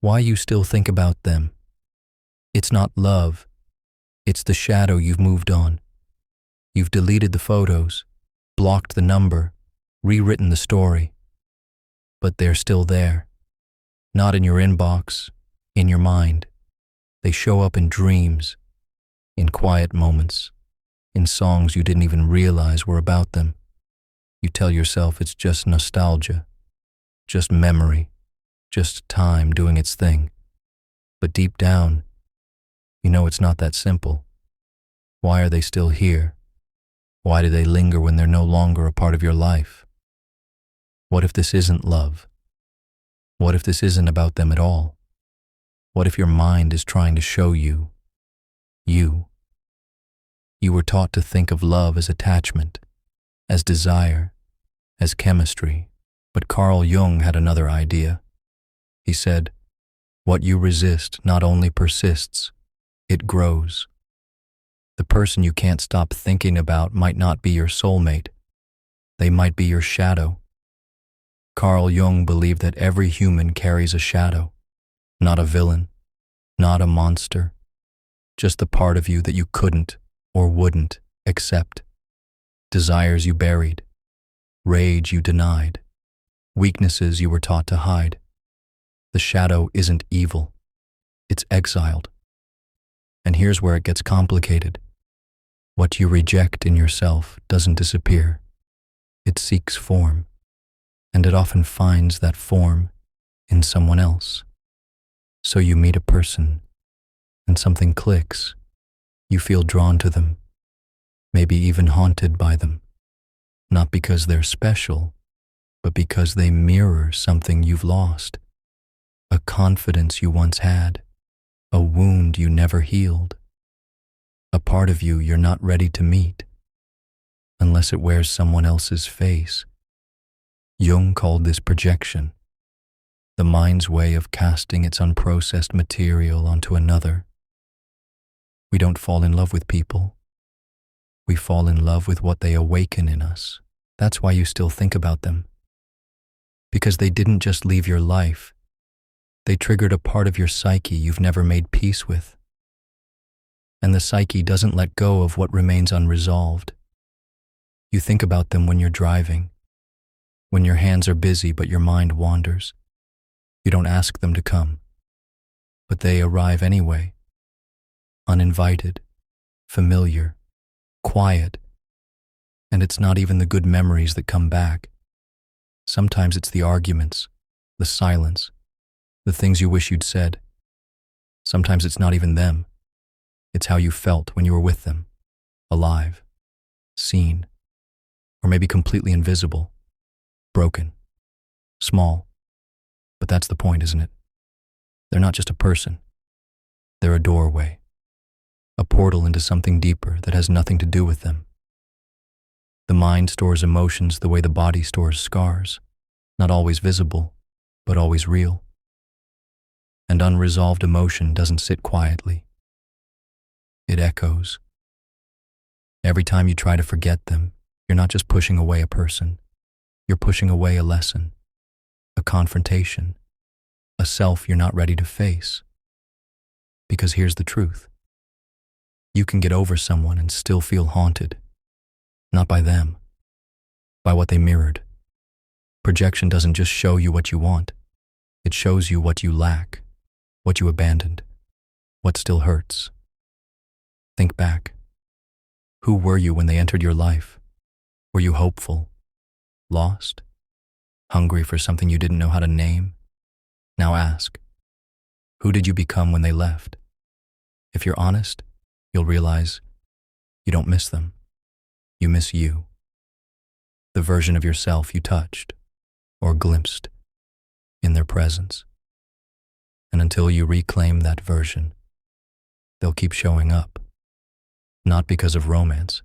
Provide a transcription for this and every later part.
Why you still think about them? It's not love. It's the shadow you've moved on. You've deleted the photos, blocked the number, rewritten the story. But they're still there. Not in your inbox, in your mind. They show up in dreams, in quiet moments, in songs you didn't even realize were about them. You tell yourself it's just nostalgia, just memory, just time doing its thing. But deep down, you know it's not that simple. Why are they still here? Why do they linger when they're no longer a part of your life? What if this isn't love? What if this isn't about them at all? What if your mind is trying to show you, you? You were taught to think of love as attachment, as desire, as chemistry. But Carl Jung had another idea. He said, what you resist not only persists, it grows. The person you can't stop thinking about might not be your soulmate. They might be your shadow. Carl Jung believed that every human carries a shadow, not a villain, not a monster, just the part of you that you couldn't or wouldn't accept, desires you buried, rage you denied, weaknesses you were taught to hide. The shadow isn't evil, it's exiled. And here's where it gets complicated. What you reject in yourself doesn't disappear. It seeks form, and it often finds that form in someone else. So you meet a person, and something clicks. You feel drawn to them, maybe even haunted by them, not because they're special, but because they mirror something you've lost, a confidence you once had, a wound you never healed, a part of you you're not ready to meet, unless it wears someone else's face. Jung called this projection, the mind's way of casting its unprocessed material onto another. We don't fall in love with people. We fall in love with what they awaken in us. That's why you still think about them. Because they didn't just leave your life. They triggered a part of your psyche you've never made peace with. And the psyche doesn't let go of what remains unresolved. You think about them when you're driving, when your hands are busy but your mind wanders. You don't ask them to come, but they arrive anyway. Uninvited, familiar, quiet, and it's not even the good memories that come back. Sometimes it's the arguments, the silence, the things you wish you'd said. Sometimes it's not even them. It's how you felt when you were with them, alive, seen, or maybe completely invisible, broken, small. But that's the point, isn't it? They're not just a person. They're a doorway, a portal into something deeper that has nothing to do with them. The mind stores emotions the way the body stores scars, not always visible, but always real. And unresolved emotion doesn't sit quietly. It echoes. Every time you try to forget them, you're not just pushing away a person, you're pushing away a lesson, a confrontation, a self you're not ready to face. Because here's the truth. You can get over someone and still feel haunted. Not by them, by what they mirrored. Projection doesn't just show you what you want. It shows you what you lack, what you abandoned, what still hurts. Think back. Who were you when they entered your life? Were you hopeful, lost, hungry for something you didn't know how to name? Now ask, who did you become when they left? If you're honest, you'll realize you don't miss them. You miss you, the version of yourself you touched or glimpsed in their presence. And until you reclaim that version, they'll keep showing up, not because of romance,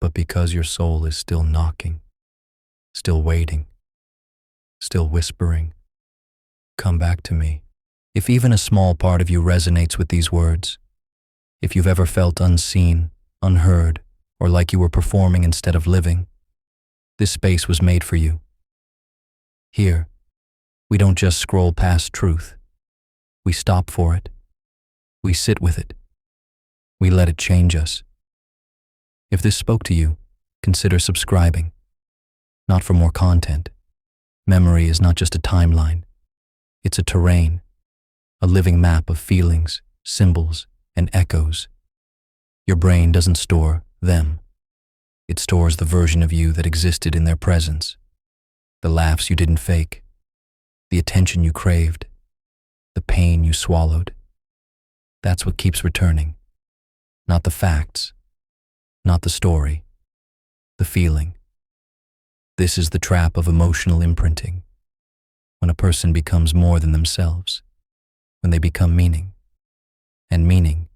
but because your soul is still knocking, still waiting, still whispering, "Come back to me." If even a small part of you resonates with these words, if you've ever felt unseen, unheard, or like you were performing instead of living, this space was made for you. Here, we don't just scroll past truth. We stop for it. We sit with it. We let it change us. If this spoke to you, consider subscribing. Not for more content. Memory is not just a timeline. It's a terrain, a living map of feelings, symbols, and echoes. Your brain doesn't store them. It stores the version of you that existed in their presence. The laughs you didn't fake. The attention you craved. The pain you swallowed. That's what keeps returning. Not the facts. Not the story. The feeling. This is the trap of emotional imprinting. When a person becomes more than themselves. When they become meaning. And meaning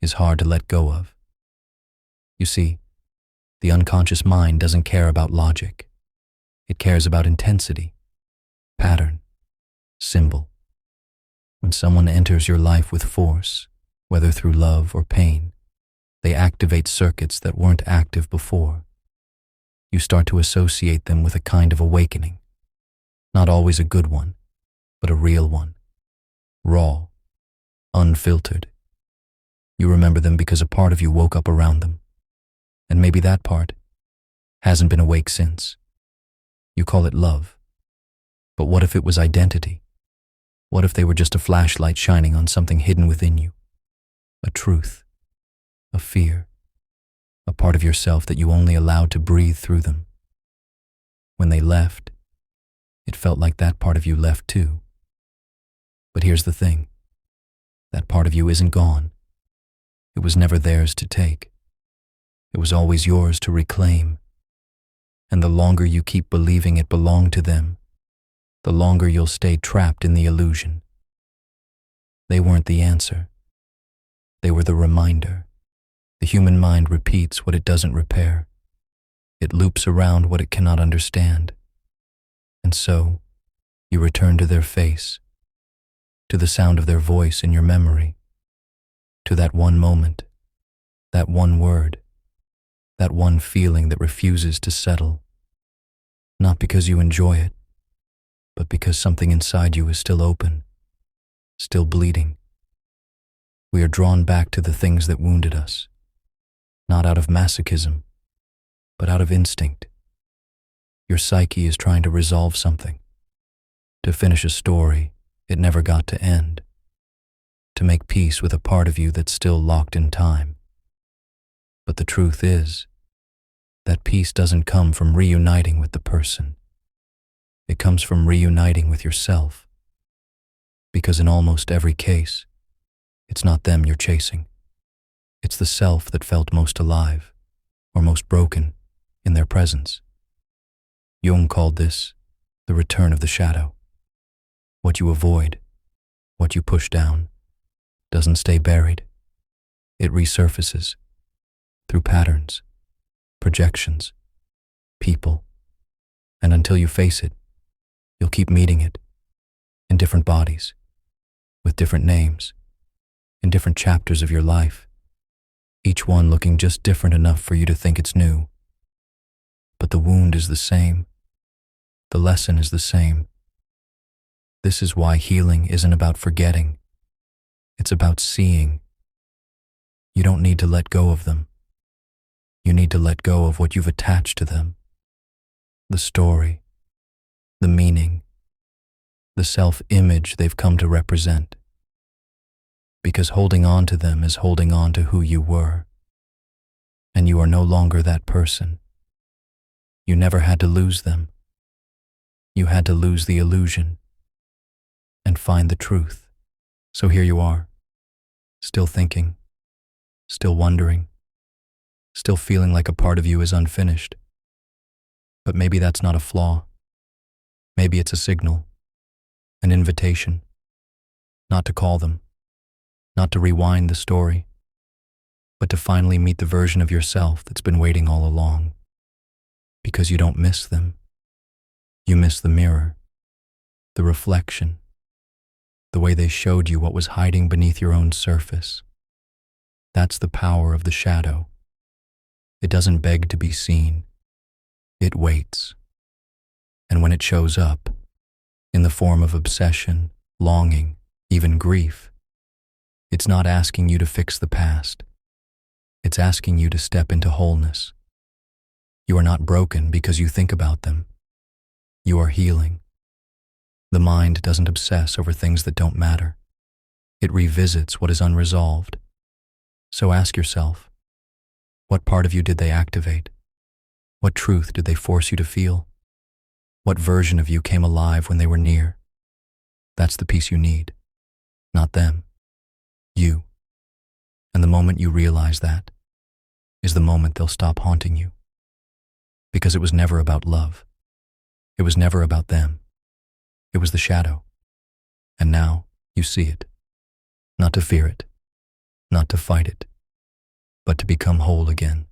is hard to let go of. You see, the unconscious mind doesn't care about logic. It cares about intensity, pattern, symbol. When someone enters your life with force, whether through love or pain, they activate circuits that weren't active before. You start to associate them with a kind of awakening. Not always a good one, but a real one. Raw, unfiltered. You remember them because a part of you woke up around them. And maybe that part hasn't been awake since. You call it love. But what if it was identity? What if they were just a flashlight shining on something hidden within you? A truth, a fear, a part of yourself that you only allowed to breathe through them. When they left, it felt like that part of you left too. But here's the thing. That part of you isn't gone. It was never theirs to take. It was always yours to reclaim. And the longer you keep believing it belonged to them, the longer you'll stay trapped in the illusion. They weren't the answer. They were the reminder. The human mind repeats what it doesn't repair. It loops around what it cannot understand. And so, you return to their face, to the sound of their voice in your memory, to that one moment, that one word, that one feeling that refuses to settle. Not because you enjoy it, but because something inside you is still open, still bleeding. We are drawn back to the things that wounded us, not out of masochism, but out of instinct. Your psyche is trying to resolve something, to finish a story it never got to end, to make peace with a part of you that's still locked in time. But the truth is, that peace doesn't come from reuniting with the person. It comes from reuniting with yourself. Because in almost every case, it's not them you're chasing. It's the self that felt most alive, or most broken, in their presence. Jung called this the return of the shadow. What you avoid, what you push down, doesn't stay buried. It resurfaces through patterns, projections, people, and until you face it, you'll keep meeting it in different bodies, with different names, in different chapters of your life, each one looking just different enough for you to think it's new. But the wound is the same. The lesson is the same. This is why healing isn't about forgetting. It's about seeing. You don't need to let go of them. You need to let go of what you've attached to them. The story, the meaning, the self-image they've come to represent. Because holding on to them is holding on to who you were. And you are no longer that person. You never had to lose them. You had to lose the illusion and find the truth. So here you are, still thinking, still wondering, still feeling like a part of you is unfinished. But maybe that's not a flaw. Maybe it's a signal, an invitation, not to call them, not to rewind the story, but to finally meet the version of yourself that's been waiting all along. Because you don't miss them. You miss the mirror, the reflection, the way they showed you what was hiding beneath your own surface. That's the power of the shadow. It doesn't beg to be seen. It waits. And when it shows up, in the form of obsession, longing, even grief. It's not asking you to fix the past. It's asking you to step into wholeness. You are not broken because you think about them. You are healing. The mind doesn't obsess over things that don't matter. It revisits what is unresolved. So ask yourself, what part of you did they activate? What truth did they force you to feel? What version of you came alive when they were near? That's the peace you need, not them, you. And the moment you realize that is the moment they'll stop haunting you. Because it was never about love. It was never about them. It was the shadow. And now you see it. Not to fear it, not to fight it, but to become whole again.